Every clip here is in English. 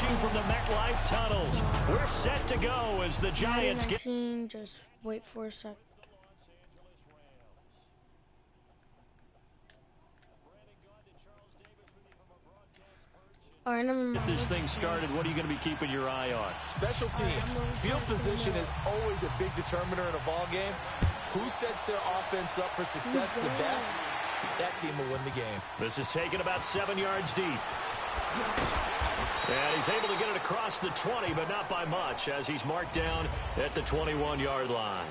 emerging from the MetLife tunnels. We're set to go as the Giants get... Just wait for a sec. All right, Get this thing started, what are you going to be keeping your eye on? Special teams. Field position is always a big determiner in a ball game. Who sets their offense up for success the best, that team will win the game. This is taken about 7 yards deep. And he's able to get it across the 20, but not by much, as he's marked down at the 21-yard line.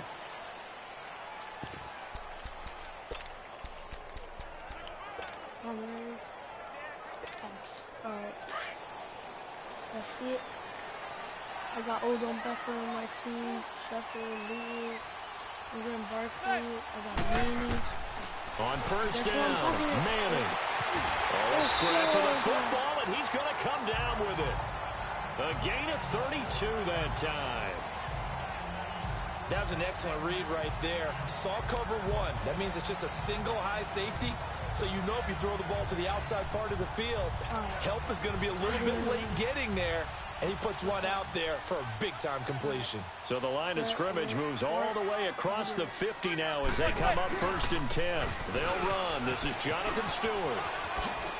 Alright. I see it. I got Odell Beckham on my team. Sheffield, Lewis. I'm getting Barkley. I got Manning. On first down, Manning. Oh, scrap for the football, and he's going to come down with it. A gain of 32 that time. That was an excellent read right there. Saw cover one. That means it's just a single high safety. So you know if you throw the ball to the outside part of the field, help is going to be a little bit late getting there. And he puts one out there for a big-time completion. So the line of scrimmage moves all the way across the 50 now as they come up first and 10. They'll run. This is Jonathan Stewart.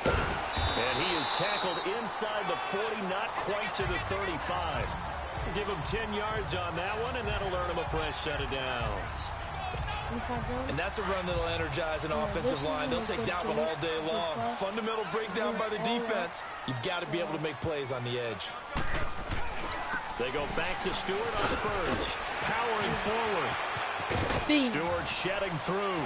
And he is tackled inside the 40, not quite to the 35. Give him 10 yards on that one, and that'll earn him a fresh set of downs. And that's a run that'll energize an offensive line. They'll take that one all day long. Fundamental breakdown by the defense. You've got to be able to make plays on the edge. They go back to Stewart on first. Powering forward. Stewart shedding through.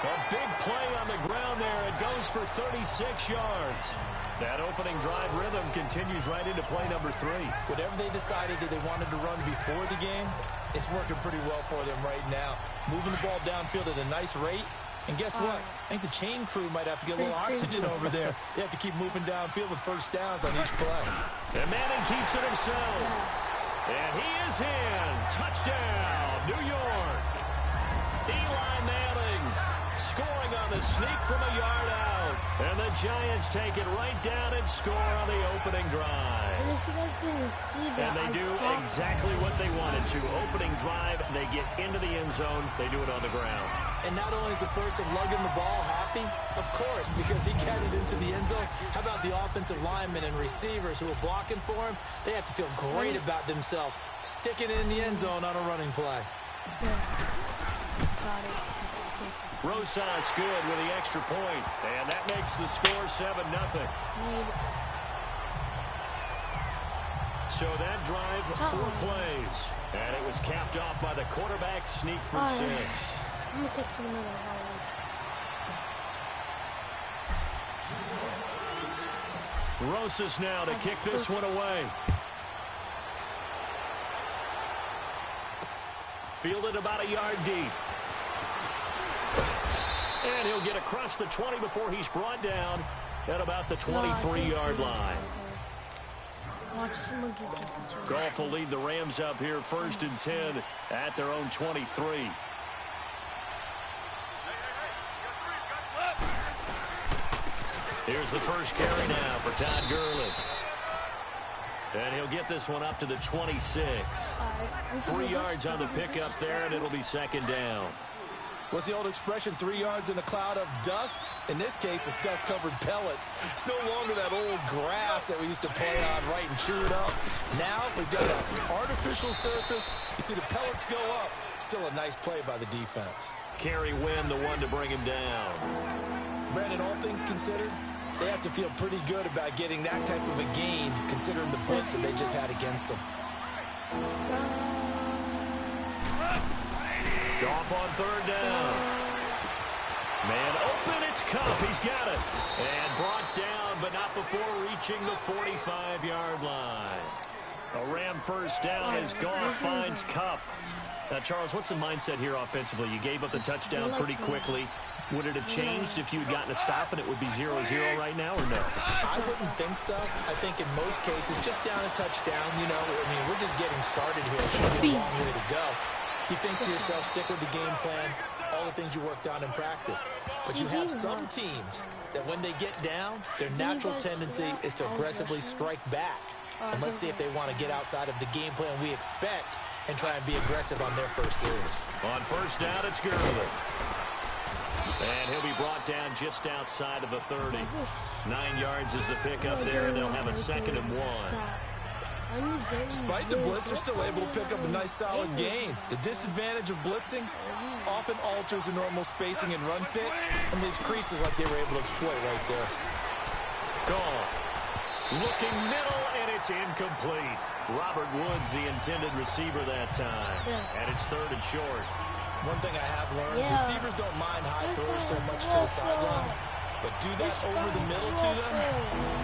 A big play on the ground there. It goes for 36 yards. That opening drive rhythm continues right into play number 3. Whatever they decided that they wanted to run before the game, it's working pretty well for them right now. Moving the ball downfield at a nice rate. And guess what? I think the chain crew might have to get a little oxygen over there. They have to keep moving downfield with first downs on each play. And Manning keeps it himself. And he is in. Touchdown, New York. Eli Manning scoring on the sneak from a yard out. And the Giants take it right down and score on the opening drive. And if you guys didn't see that, and they do exactly what they wanted to. Opening drive, they get into the end zone. They do it on the ground. And not only is the person lugging the ball happy, of course, because he got it into the end zone. How about the offensive linemen and receivers who are blocking for him? They have to feel great about themselves, sticking it in the end zone on a running play. Got it. Rosas good with the extra point, and that makes the score 7-0. So that drive, 4 plays, and it was capped off by the quarterback sneak for 6. I'm gonna kick to the middle, Rosas now to kick this one away. Fielded about a yard deep. And he'll get across the 20 before he's brought down at about the 23-yard line. Goff will lead the Rams up here first and 10 at their own 23. Here's the first carry now for Todd Gurley. And he'll get this one up to the 26. 3 yards on the pickup there, and it'll be second down. What's the old expression, 3 yards in a cloud of dust? In this case, it's dust-covered pellets. It's no longer that old grass that we used to play on, right, and chew it up. Now we've got an artificial surface. You see the pellets go up. Still a nice play by the defense. Kerry Wynn, the one to bring him down. Brandon, all things considered, they have to feel pretty good about getting that type of a gain, considering the blitz that they just had against them. Goff on third down. Man open, it's Kupp. He's got it. And brought down, but not before reaching the 45-yard line. A Ram first down as Goff finds Kupp. Now, Charles, what's the mindset here offensively? You gave up the touchdown pretty quickly. Would it have changed if you had gotten a stop and it would be 0-0 right now, or no? I wouldn't think so. I think in most cases, just down a touchdown, you know, I mean, we're just getting started here. It should be a long way to go. You think to yourself, stick with the game plan, all the things you worked on in practice. But you have some teams that when they get down, their natural tendency is to aggressively strike back. And let's see if they want to get outside of the game plan we expect and try and be aggressive on their first series. On first down, it's Gurley. And he'll be brought down just outside of the 30. 9 yards is the pickup there, and they'll have a 2nd and 1. Despite the blitz, they're still able to pick up a nice solid gain. The disadvantage of blitzing often alters the normal spacing and run fits and leaves creases like they were able to exploit right there. Gone. Looking middle, and it's incomplete. Robert Woods, the intended receiver that time. And it's 3rd and short. One thing I have learned, receivers don't mind high throws so much to the sideline, but do that over the middle to them,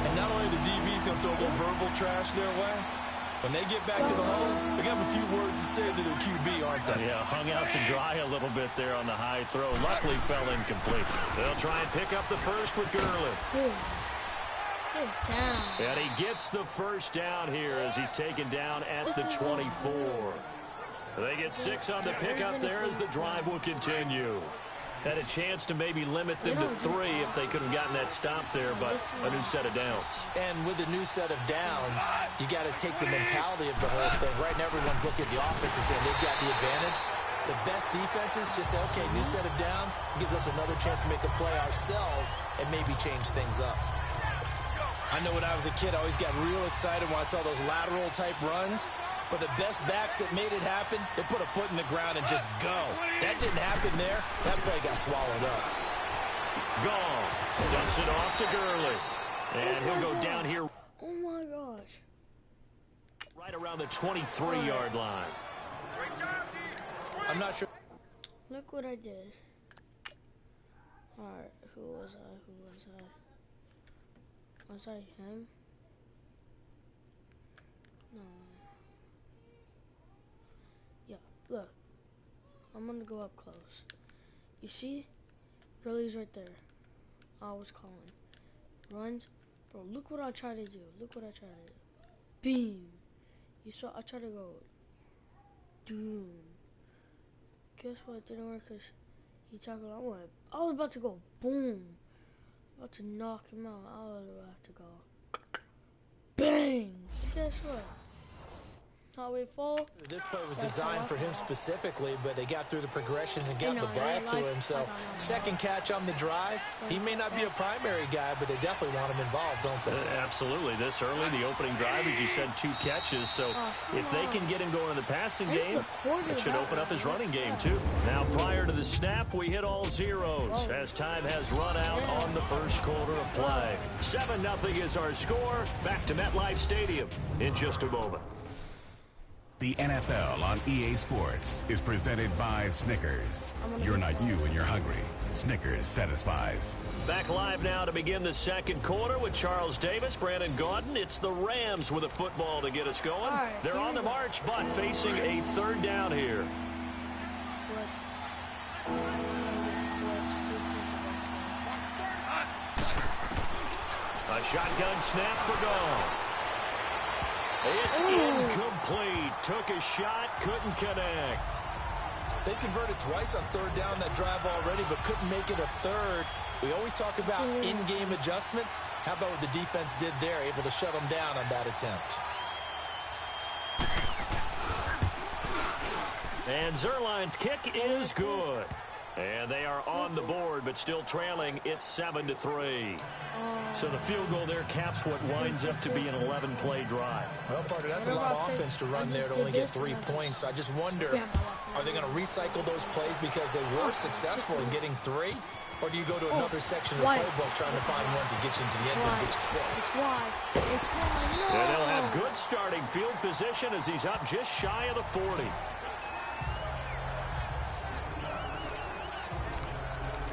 and not only the DB's going to throw a little verbal trash their way, when they get back to the huddle, they're going to have a few words to say to their QB, aren't they? Yeah, hung out to dry a little bit there on the high throw. Luckily fell incomplete. They'll try and pick up the first with Gurley. Good down. And he gets the first down here as he's taken down at the 24. They get 6 on the pickup there as the drive will continue. Had a chance to maybe limit them to 3 if they could have gotten that stop there, but a new set of downs. And with a new set of downs, you got to take the mentality of the whole thing. Right now, everyone's looking at the offense and saying they've got the advantage. The best defenses just say, okay, new set of downs gives us another chance to make a play ourselves and maybe change things up. I know when I was a kid, I always got real excited when I saw those lateral type runs. But the best backs that made it happen, they put a foot in the ground and just go. That didn't happen there. That play got swallowed up. Goff dumps it off to Gurley. And he'll go down here. Oh, my gosh. Right around the 23-yard line. I'm not sure. Look what I did. All right, who was I? Was I him? No. Yeah, look. I'm gonna go up close. You see? Gurley's right there. I was calling. Runs. Bro, look what I try to do. Look what I try to do. Beam. You saw I tried to go. Doom. Guess what? It didn't work because he tackled. I was about to go. Boom. About to knock him out. I was about to go. Bang! But guess what? How we fall. This play was designed for him specifically, but they got through the progressions and got the ball to him. So, second catch on the drive. He may not be a primary guy, but they definitely want him involved, don't they? Absolutely. This early, the opening drive, as you said, 2 catches. So, if they can get him going in the passing game, it should open up his running game, too. Now, prior to the snap, we hit all zeros as time has run out on the first quarter of play. 7-0 is our score. Back to MetLife Stadium in just a moment. The NFL on EA Sports is presented by Snickers. You're not you when you're hungry. Snickers satisfies. Back live now to begin the second quarter with Charles Davis, Brandon Gaudin. It's the Rams with a football to get us going. They're on the march, but facing a 3rd down here. A shotgun snap for Goff. It's incomplete. Took a shot, couldn't connect. They converted twice on 3rd down that drive already, but couldn't make it a 3rd. We always talk about in-game adjustments. How about what the defense did there, able to shut them down on that attempt? And Zuerlein's kick is good. And they are on the board, but still trailing. It's 7-3. So the field goal there caps what winds up to be an 11-play drive. Well, partner, that's a lot of offense to run there to only get 3 points. I just wonder, are they going to recycle those plays because they were successful in getting 3? Or do you go to another section of the playbook trying to find ones that get you into the end zone and get you 6? And they'll have good starting field position as he's up just shy of the 40.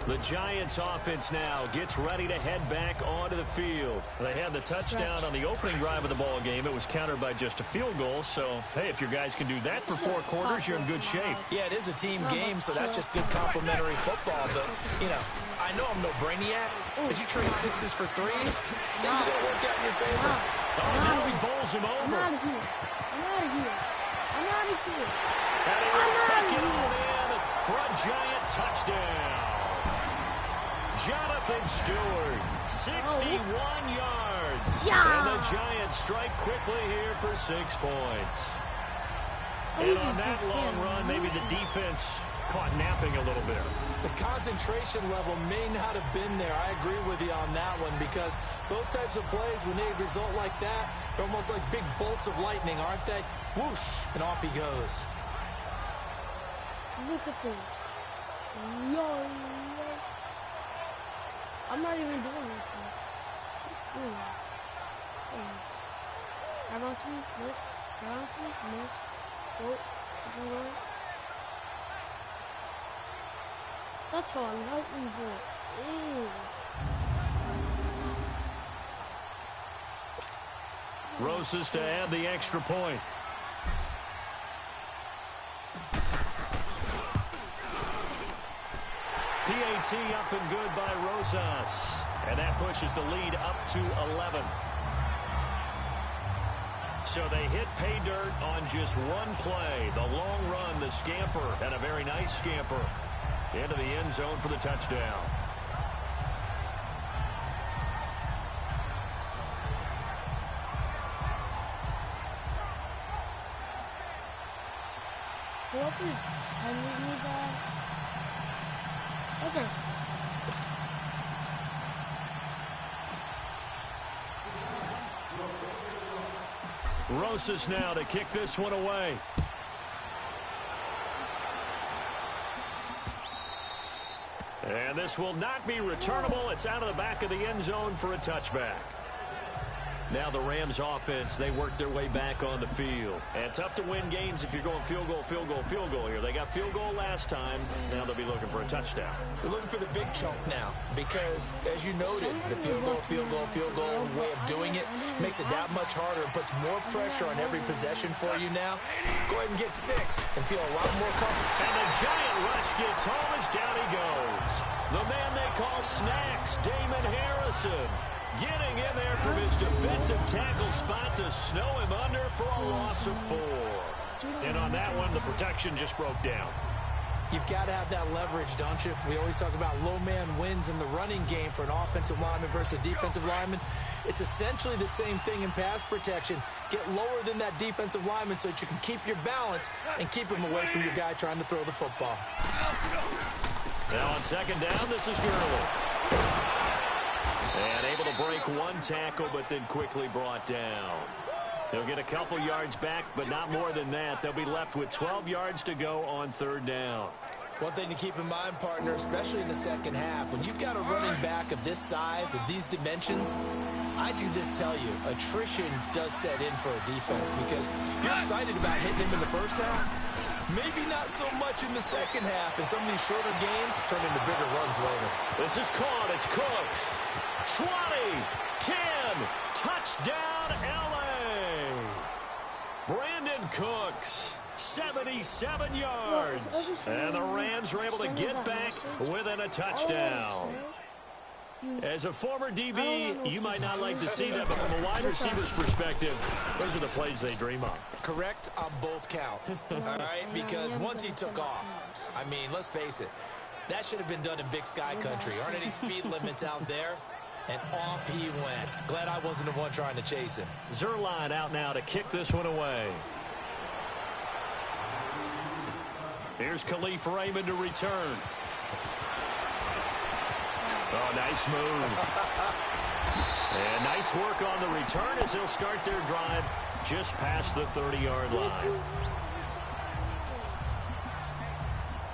The Giants offense now gets ready to head back onto the field. They had the touchdown on the opening drive of the ball game. It was countered by just a field goal. So, hey, if your guys can do that for 4 quarters, you're in good shape. Yeah, it is a team game, so that's just good complimentary football. But, you know, I know I'm no brainiac, but you trade 6s for 3s, things are going to work out in your favor. Oh, now he bowls him over. I'm out of here. And he will take it all in for a Giant touchdown. Jonathan Stewart, 61 yards. And the Giants strike quickly here for 6 points. And on that long run, maybe the defense caught napping a little bit. The concentration level may not have been there. I agree with you on that one, because those types of plays, when they result like that, they're almost like big bolts of lightning, aren't they? Whoosh, and off he goes. Look at this. Yo. I'm not even doing anything. Grab onto me, miss. Grab onto me, miss. Go. That's how a lightning bolt is. Rosas to add the extra point. PAT up and good by Rosas. And that pushes the lead up to 11. So they hit pay dirt on just one play. The long run, the scamper, and a very nice scamper into the end zone for the touchdown. Whoever sending me that, those are... Rosas now to kick this one away. And this will not be returnable. It's out of the back of the end zone for a touchback. Now the Rams offense, they work their way back on the field. And tough to win games if you're going field goal, field goal, field goal here. They got field goal last time. Now they'll be looking for a touchdown. They're looking for the big chunk now, because, as you noted, the field goal way of doing it makes it that much harder and puts more pressure on every possession for you now. Go ahead and get 6 and feel a lot more comfortable. And the Giant rush gets home as down he goes. The man they call Snacks, Damon Harrison, getting in there from his defensive tackle spot to snow him under for a loss of 4. And on that one, the protection just broke down. You've got to have that leverage, don't you? We always talk about low man wins in the running game for an offensive lineman versus a defensive lineman. It's essentially the same thing in pass protection. Get lower than that defensive lineman so that you can keep your balance and keep him away from your guy trying to throw the football. Now on second down, this is Gurley. And able to break one tackle, but then quickly brought down. They'll get a couple yards back, but not more than that. They'll be left with 12 yards to go on third down. One thing to keep in mind, partner, especially in the second half, when you've got a running back of this size, of these dimensions, I can just tell you, attrition does set in for a defense, because you're excited about hitting him in the first half. Maybe not so much in the second half, and some of these shorter gains turn into bigger runs later. This is caught. It's Cooks. 20, 10, touchdown, L.A. Brandon Cooks, 77 yards. And the Rams are able to get back within a touchdown. As a former DB, you might not like to see that, but from a wide receiver's perspective, those are the plays they dream of. Correct on both counts, all right? Because once he took off, I mean, let's face it, that should have been done in Big Sky country. Aren't any speed limits out there? And off he went. Glad I wasn't the one trying to chase him. Zuerlein out now to kick this one away. Here's Khalif Raymond to return. Oh, nice move. And nice work on the return as they'll start their drive just past the 30-yard line.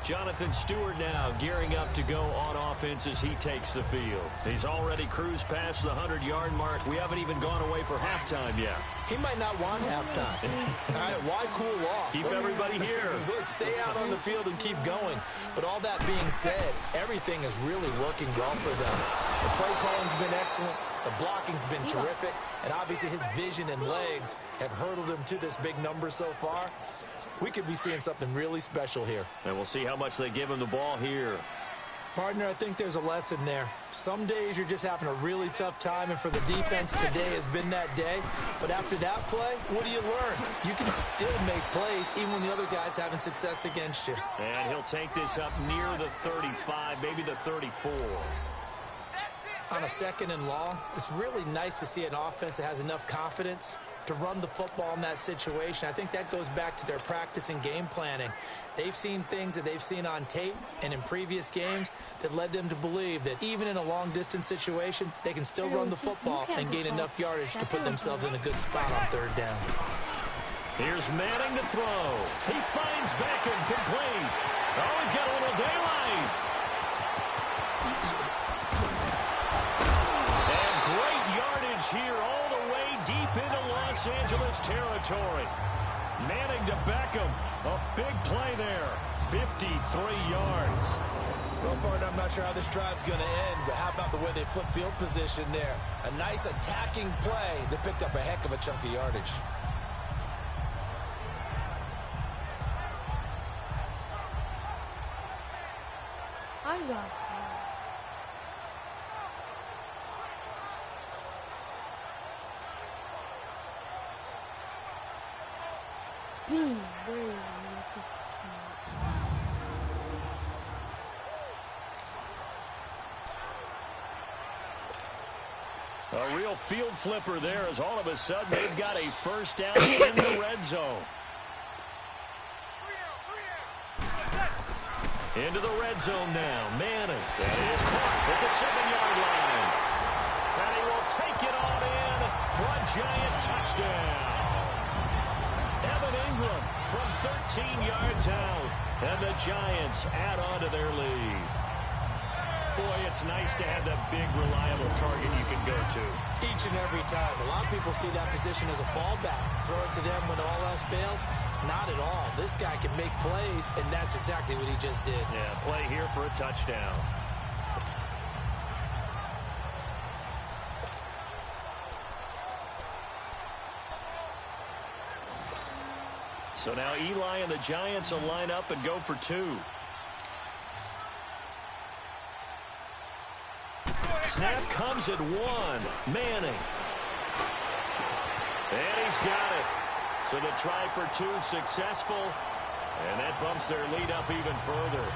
Jonathan Stewart now gearing up to go on offense as he takes the field. He's already cruised past the 100-yard mark. We haven't even gone away for halftime yet. He might not want halftime. All right, why cool off? Keep everybody here. Let's stay out on the field and keep going. But all that being said, everything is really working well for them. The play calling's been excellent. The blocking's been terrific. And obviously his vision and legs have hurdled him to this big number so far. We could be seeing something really special here. And we'll see how much they give him the ball here. Partner, I think there's a lesson there. Some days you're just having a really tough time, and for the defense, today has been that day. But after that play, what do you learn? You can still make plays even when the other guy's having success against you. And he'll take this up near the 35, maybe the 34. On a 2nd and long, it's really nice to see an offense that has enough confidence to run the football in that situation. I think that goes back to their practice and game planning. They've seen things that they've seen on tape and in previous games that led them to believe that even in a long-distance situation, they can still run the football and gain enough yardage to put themselves in a good spot on 3rd down. Here's Manning to throw. He finds Beckham complete. Oh, he's got a little daylight. And great yardage here all the way deep into Los Angeles territory. Manning to Beckham. A big play there. 53 yards. Well, partner, I'm not sure how this drive's going to end, but how about the way they flip field position there? A nice attacking play that picked up a heck of a chunk of yardage. I got Bean, where is A real field flipper there as all of a sudden they've got a first down in the red zone. Into the red zone now. Manning. That is caught at the 7-yard line. And he will take it on in for a giant touchdown. Evan Ingram from 13 yards out. And the Giants add on to their lead. Boy, it's nice to have that big, reliable target you can go to. Each and every time. A lot of people see that position as a fallback. Throw it to them when all else fails. Not at all. This guy can make plays, and that's exactly what he just did. Yeah, play here for a touchdown. So now Eli and the Giants will line up and go for 2. Snap comes at 1. Manning. And he's got it. So the try for 2 successful. And that bumps their lead up even further.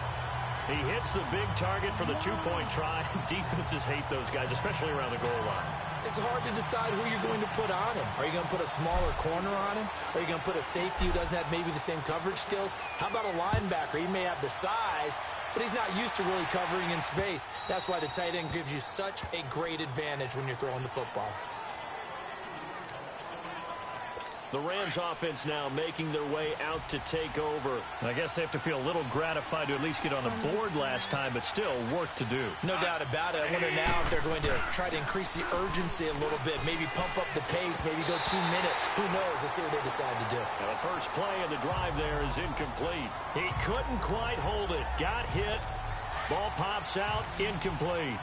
He hits the big target for the 2-point try. Defenses hate those guys, especially around the goal line. It's hard to decide who you're going to put on him. Are you going to put a smaller corner on him? Are you going to put a safety who doesn't have maybe the same coverage skills? How about a linebacker? He may have the size, but he's not used to really covering in space. That's why the tight end gives you such a great advantage when you're throwing the football. The Rams offense now making their way out to take over. I guess they have to feel a little gratified to at least get on the board last time, but still work to do. No doubt about it. I wonder now if they're going to try to increase the urgency a little bit, maybe pump up the pace, maybe go 2-minute. Who knows? Let's see what they decide to do. Now the first play of the drive there is incomplete. He couldn't quite hold it. Got hit. Ball pops out. Incomplete.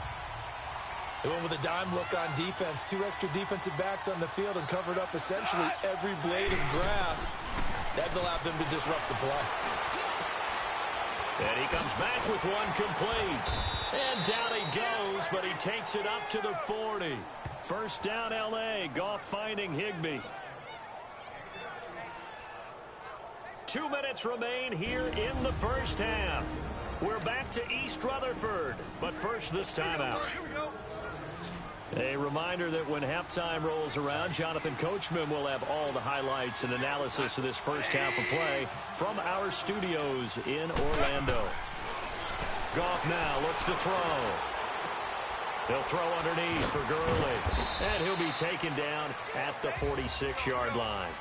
They went with a dime look on defense. 2 extra defensive backs on the field and covered up essentially every blade of grass. That allowed them to disrupt the play. And he comes back with 1 complete. And down he goes, but he takes it up to the 40. First down, L.A. Goff finding Higbee. 2 minutes remain here in the first half. We're back to East Rutherford, but first this timeout. A reminder that when halftime rolls around, Jonathan Coachman will have all the highlights and analysis of this first half of play from our studios in Orlando. Goff now looks to throw. He'll throw underneath for Gurley, and he'll be taken down at the 46-yard line.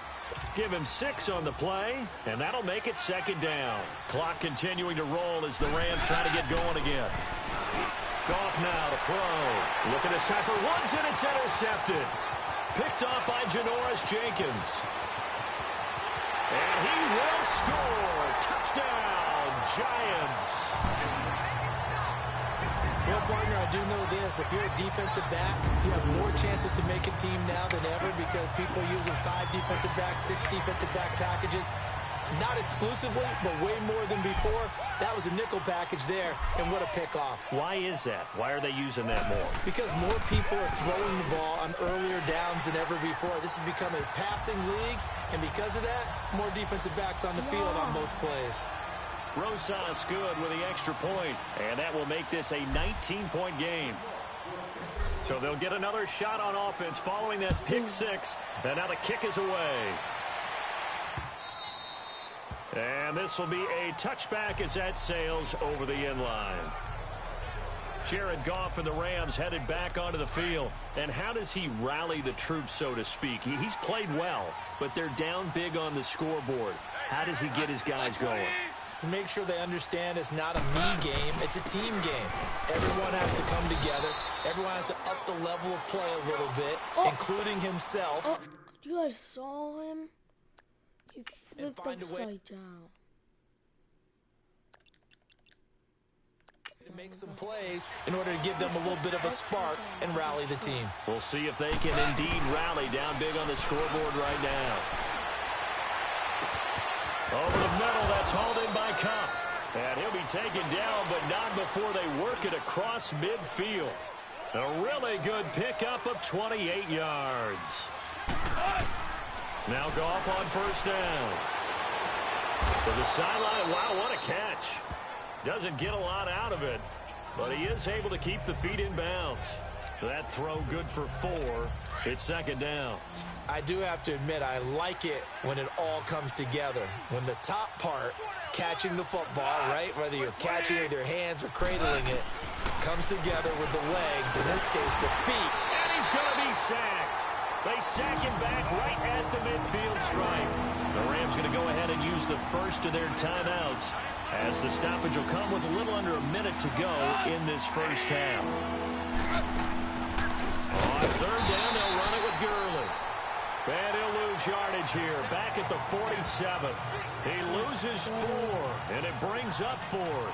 Give him 6 on the play, and that'll make it 2nd down. Clock continuing to roll as the Rams try to get going again. Goff now to throw. Look at this time for Woods, and it's intercepted. Picked off by Janoris Jenkins. And he will score. Touchdown, Giants. Well, partner, I do know this. If you're a defensive back, you have more chances to make a team now than ever because people are using 5 defensive backs, 6 defensive back packages. not exclusively, but way more than before. That was a nickel package there, and what a pickoff. Why is that? Why are they using that more? Because more people are throwing the ball on earlier downs than ever before. This has become a passing league, and because of that, more defensive backs on the field on most plays. Rosas good with the extra point, and that will make this a 19-point game. So they'll get another shot on offense following that pick six, and now the kick is away. And this will be a touchback as that sails over the end line. Jared Goff and the Rams headed back onto the field. And how does he rally the troops, so to speak? He's played well, but they're down big on the scoreboard. How does he get his guys going? To make sure they understand it's not a me game, it's a team game. Everyone has to come together. Everyone has to up the level of play a little bit, including himself. Oh, you guys saw him? He flipped upside down. To make some plays in order to give them a little bit of a spark and rally the team. We'll see if they can indeed rally down big on the scoreboard right now. Over the middle, that's hauled in by Kupp. And he'll be taken down, but not before they work it across midfield. A really good pickup of 28 yards. Now Goff on first down. To the sideline. Wow, what a catch. Doesn't get a lot out of it, but he is able to keep the feet in bounds. That throw good for 4. It's second down. I do have to admit, I like it when it all comes together. When the top part, catching the football, right, whether you're catching it with your hands or cradling it, comes together with the legs, in this case, the feet. And he's going to be sacked. They sack him back right at the midfield stripe. The Rams going to go ahead and use the first of their timeouts, as the stoppage will come with a little under a minute to go in this first half. On third down, they'll run it with Gurley. And he'll lose yardage here, back at the 47. He loses 4, and it brings up 4th.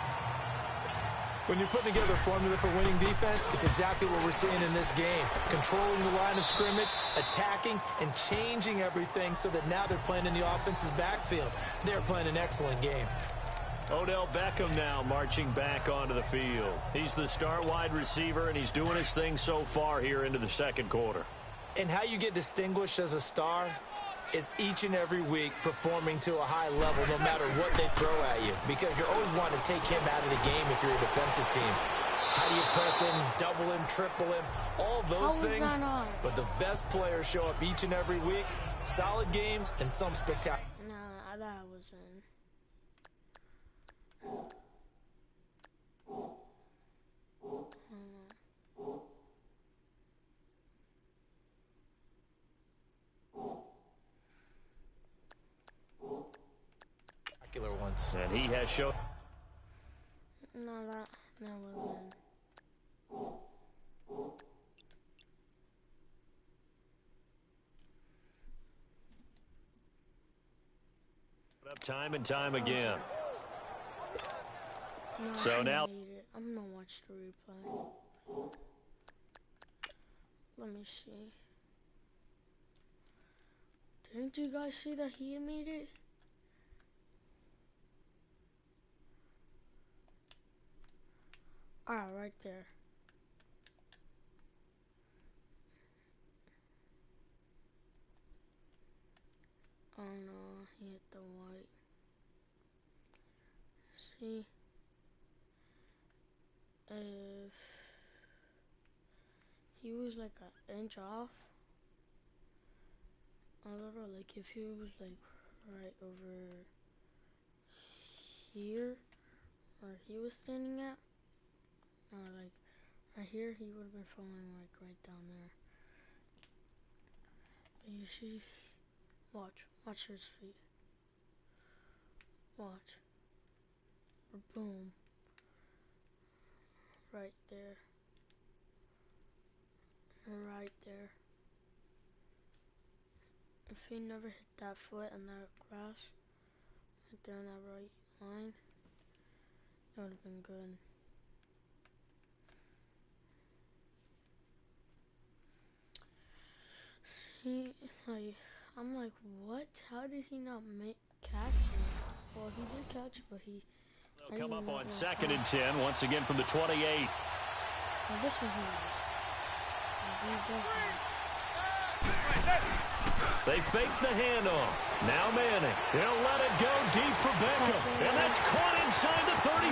When you're putting together a formula for winning defense, it's exactly what we're seeing in this game. Controlling the line of scrimmage, attacking, and changing everything so that now they're playing in the offense's backfield. They're playing an excellent game. Odell Beckham now marching back onto the field. He's the star wide receiver, and he's doing his thing so far here into the second quarter. And how you get distinguished as a star is each and every week performing to a high level no matter what they throw at you, because you're always wanting to take him out of the game if you're a defensive team. How do you press him, double him, triple him, all those things? But the best players show up each and every week. Solid games and some spectacular. Nah, that was in. Ones. And he has shown. No, that was in. Up time and time again. No, so now I'm gonna watch the replay. Let me see. Didn't you guys see that he made it? Ah, right there. Oh no, he hit the white. See? If he was like an inch off, a little, like if he was like right over here, where he was standing at, or like right here, he would have been falling like right down there. But you see, watch his feet. Watch. Boom. Right there. Right there. If he never hit that foot in that grass, right there in that right line, that would have been good. See, like, I'm like, what? How did he not catch it? Well, he did catch, but he... They'll come up on 2nd and 10, once again from the 28. Well, this one he knows. They fake the handoff. Now Manning. He'll let it go deep for Beckham. And that's caught inside the 35.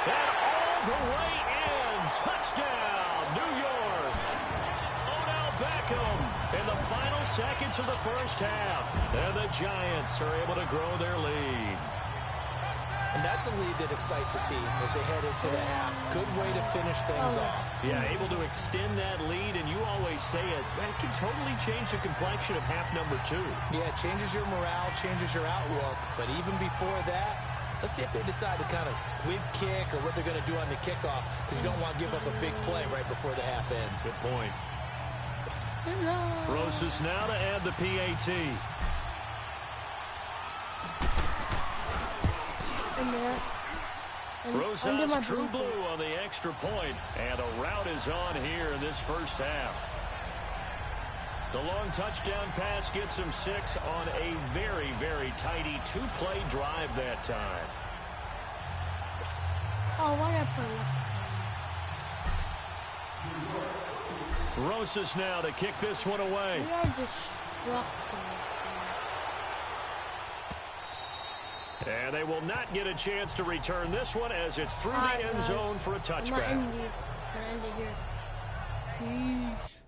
And all the way in. Touchdown, New York. Odell Beckham in the final seconds of the first half. And the Giants are able to grow their lead. And that's a lead that excites a team as they head into the half. Good way to finish things off. Yeah, able to extend that lead, and you always say it, that can totally change the complexion of half number 2. Yeah, it changes your morale, changes your outlook. But even before that, let's see if they decide to kind of squib kick or what they're going to do on the kickoff, because you don't want to give up a big play right before the half ends. Good point. Rosas now to add the PAT. Rosas true blue on the extra point, and a rout is on here in this first half. The long touchdown pass gets him 6 on a very, very tidy 2-play drive that time. Oh, what a play. Rosas now to kick this one away. We are destructive. And they will not get a chance to return this one as it's through the end zone for a touchback. I'm going to end it here. Peace.